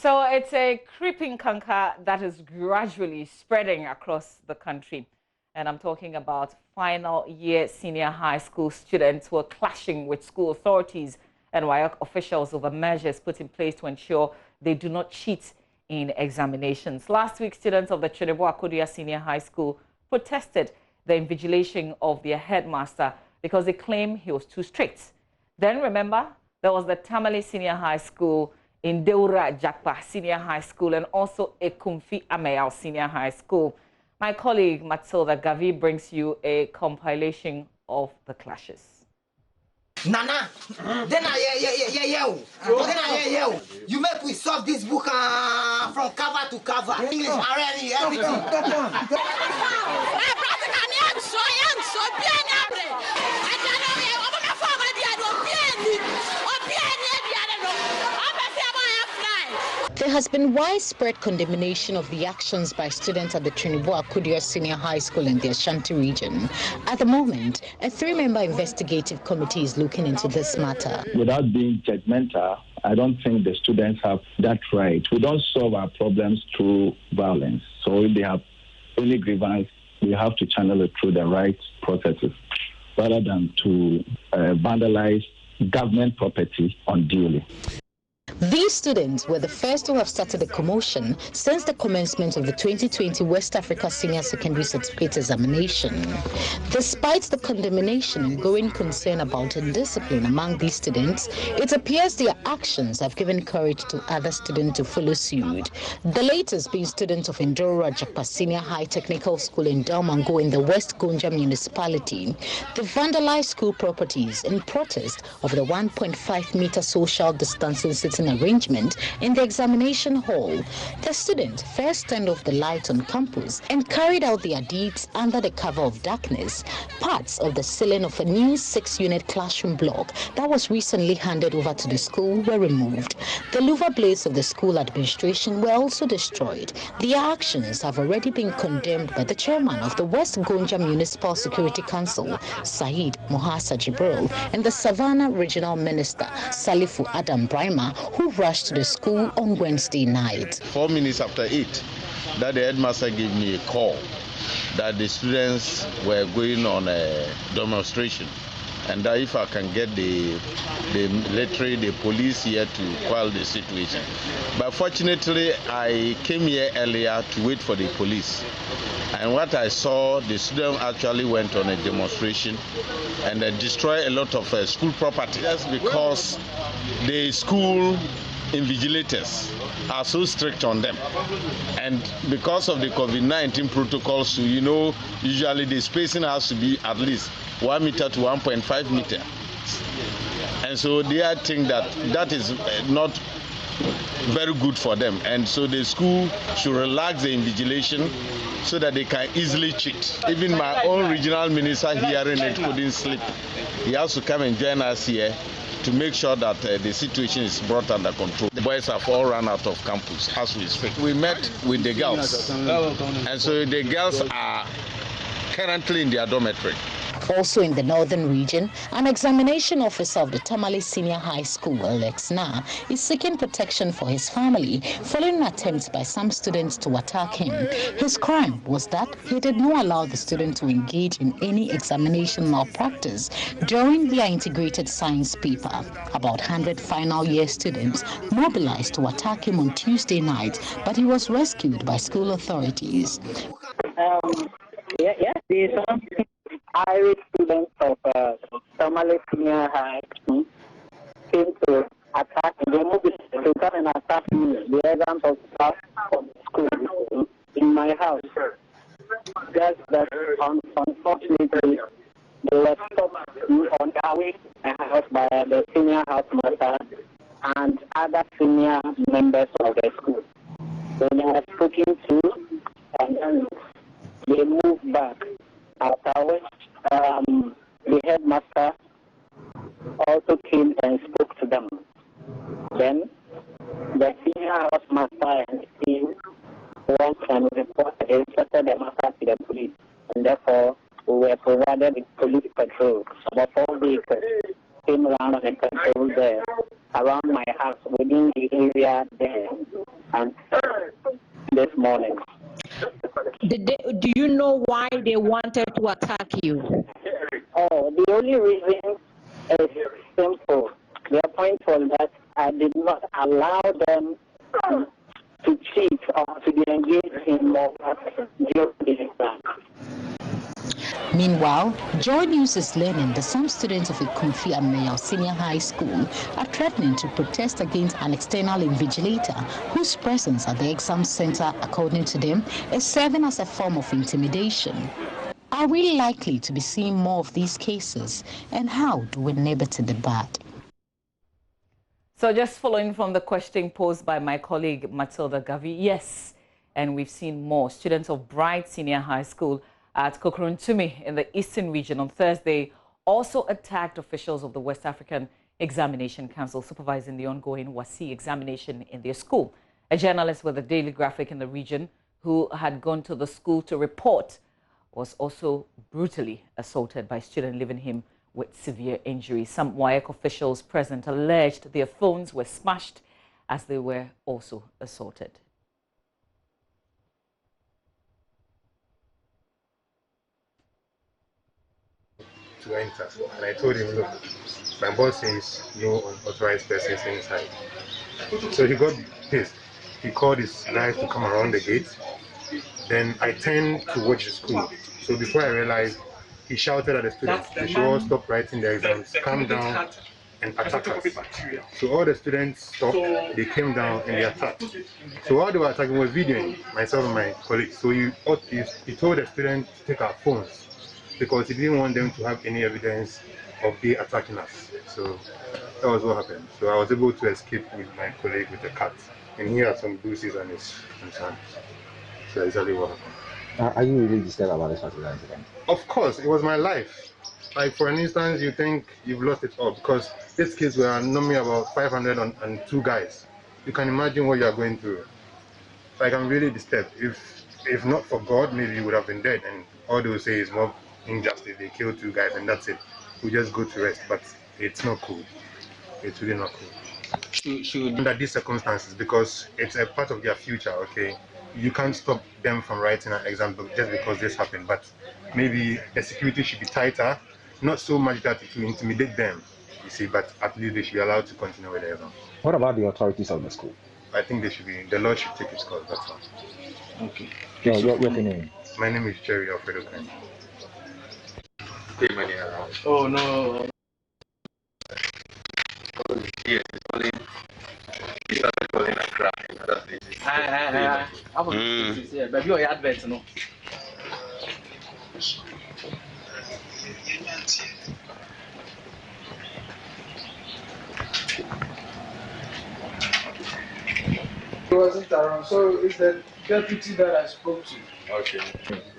So it's a creeping canker that is gradually spreading across the country. And I'm talking about final year senior high school students who are clashing with school authorities and WAEC officials over measures put in place to ensure they do not cheat in examinations. Last week, students of the WASSCE Senior High School protested the invigilation of their headmaster because they claim he was too strict. Then remember, there was the Tamale Senior High School, in Deura Jakpa Senior High School, and also Ekumfi Amayal Senior High School. My colleague Matilda Gavi brings you a compilation of the clashes. Nana, then you make we solve this book from cover to cover. English, Arabic, everything. There has been widespread condemnation of the actions by students at the WASSCE Senior High School in the Ashanti region. At the moment, a three-member investigative committee is looking into this matter. Without being judgmental, I don't think the students have that right. We don't solve our problems through violence. So if they have any grievance, we have to channel it through the right processes rather than to vandalize government property unduly. These students were the first to have started a commotion since the commencement of the 2020 West Africa Senior Secondary Certificate Examination. Despite the condemnation and growing concern about indiscipline among these students, it appears their actions have given courage to other students to follow suit. The latest being students of Indora Jakpa Senior High Technical School in Dalmango in the West Gonja municipality. They vandalized school properties in protest of the 1.5-meter social distancing sitting arrangement in the examination hall. The students first turned off the light on campus and carried out their deeds under the cover of darkness. Parts of the ceiling of a new 6-unit classroom block that was recently handed over to the school were removed. The louver blades of the school administration were also destroyed. Their actions have already been condemned by the chairman of the West Gonja Municipal Security Council, Said Mohasa Jibril, and the Savannah Regional Minister, Salifu Adam Brima, who rushed to the school on Wednesday night. 4 minutes after 8, that the headmaster gave me a call that the students were going on a demonstration, and that if I can get the police here to quell the situation. But fortunately, I came here earlier to wait for the police. And what I saw, the students actually went on a demonstration and destroyed a lot of school property. That's because the school invigilators are so strict on them. And because of the COVID-19 protocols, you know, usually the spacing has to be at least 1 meter to 1.5 meter. And so they think that is not very good for them. And so the school should relax the invigilation so that they can easily cheat. Even my own regional minister hearing it couldn't sleep. He has to come and join us here to make sure that the situation is brought under control. The boys have all run out of campus as we speak. We met with the girls, and so the girls are currently in their dormitory. Also in the northern region, an examination officer of the Tamale Senior High School, Alex Na, is seeking protection for his family following attempts by some students to attack him. His crime was that he did not allow the student to engage in any examination malpractice during their integrated science paper. About 100 final year students mobilized to attack him on Tuesday night, but he was rescued by school authorities. Irish students of Tamale Senior High School came to attack to come and attack me, the exams of staff of school in my house. Just that unfortunately they were stopped on their way to my house by the senior housemaster and other senior members of the school. So they were spoken to and then they moved back. After which the headmaster also came and spoke to them. Then the senior housemaster and his team went and reported the matter to the police, and therefore we were provided with police patrol. About 4 vehicles came around and patrolled there around my house within the area there. and this morning. Do you know why they wanted to attack you? Oh, the only reason is simple. Their point was that I did not allow them to cheat or to be engaged in more during exam. Meanwhile, JoyNews is learning that some students of Ikumfi and Senior High School are threatening to protest against an external invigilator whose presence at the exam center, according to them, is serving as a form of intimidation. Are we likely to be seeing more of these cases, and how do we neighbor to the bad? So just following from the question posed by my colleague Matilda Gavi, yes, and we've seen more. Students of Bright Senior High School at Kokuruntumi in the Eastern Region on Thursday also attacked officials of the West African Examination Council supervising the ongoing WASSCE examination in their school. A journalist with the Daily Graphic in the region who had gone to the school to report was also brutally assaulted by a student, leaving him with severe injuries. Some WAEC officials present alleged their phones were smashed as they were also assaulted. To enter, and I told him, look, my boss says no unauthorized persons inside. So he got pissed. He called his guys to come around the gate. Then I turned to watch the school. So before I realized, he shouted at the students, they should all stop writing their exams, calm down and attack us. So all the students stopped, they came down and they attacked. So while they were attacking, was videoing myself and my colleagues. So he told the students to take our phones, because he didn't want them to have any evidence of they attacking us. So that was what happened. So I was able to escape with my colleague with the cat, and he had some bruises on his hand. So that's exactly what happened. Are you really disturbed about this particular incident? Of course, it was my life. Like for an instance, you think you've lost it all because these kids were normally about 502 guys. You can imagine what you are going through. Like I'm really disturbed. If not for God, maybe you would have been dead, and all they will say is more injustice. They killed 2 guys and that's it. We just go to rest, but it's not cool. It's really not cool. Under these circumstances, because it's a part of their future, okay? You can't stop them from writing an exam just because this happened, but maybe the security should be tighter, not so much that it will intimidate them, you see, but at least they should be allowed to continue with their exam. What about the authorities of the school? I think the Lord should take his course, that's all. Okay. Your name? My name is Jerry Alfredo Kane. Oh no. Yes, calling. He started calling a crap. I was yeah, but you are advert, no. He wasn't around, so it's the deputy that I spoke to. Okay.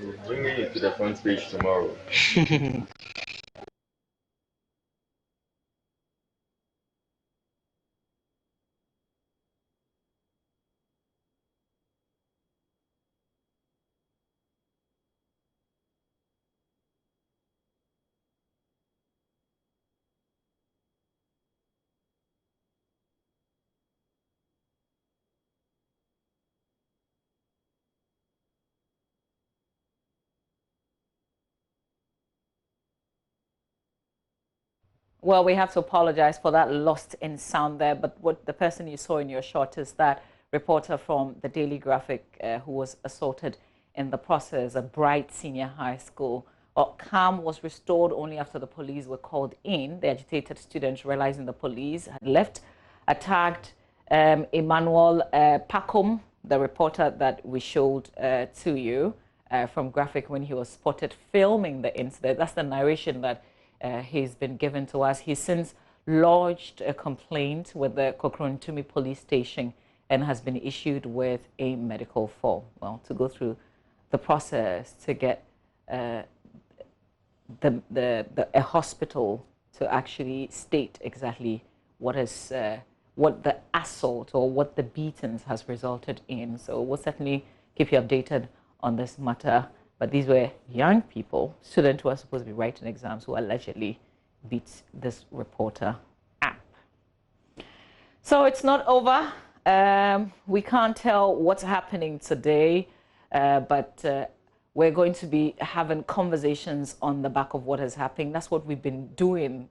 We'll bring you to the front page tomorrow. Well, we have to apologize for that lost in sound there, but what the person you saw in your shot is that reporter from the Daily Graphic who was assaulted in the process at Bright Senior High School. Calm was restored only after the police were called in. The agitated students, realizing the police had left, attacked Emmanuel Pacom, the reporter that we showed to you from Graphic when he was spotted filming the incident. That's the narration that he's been given to us. He's since lodged a complaint with the Kokuruntumi police station and has been issued with a medical form. Well, to go through the process to get a hospital to actually state exactly what the assault or what the beatings has resulted in. So we'll certainly keep you updated on this matter. But these were young people, students who are supposed to be writing exams, who allegedly beat this reporter up. So it's not over. We can't tell what's happening today, but we're going to be having conversations on the back of what is happening. That's what we've been doing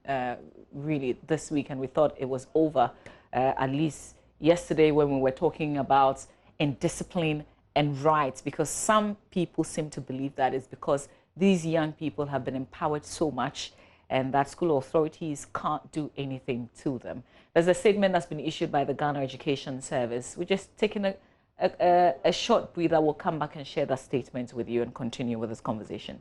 really this week, and we thought it was over at least yesterday when we were talking about indiscipline and rights, because some people seem to believe that it's because these young people have been empowered so much and that school authorities can't do anything to them. There's a statement that's been issued by the Ghana Education Service. We're just taking a short breather. We'll come back and share that statement with you and continue with this conversation.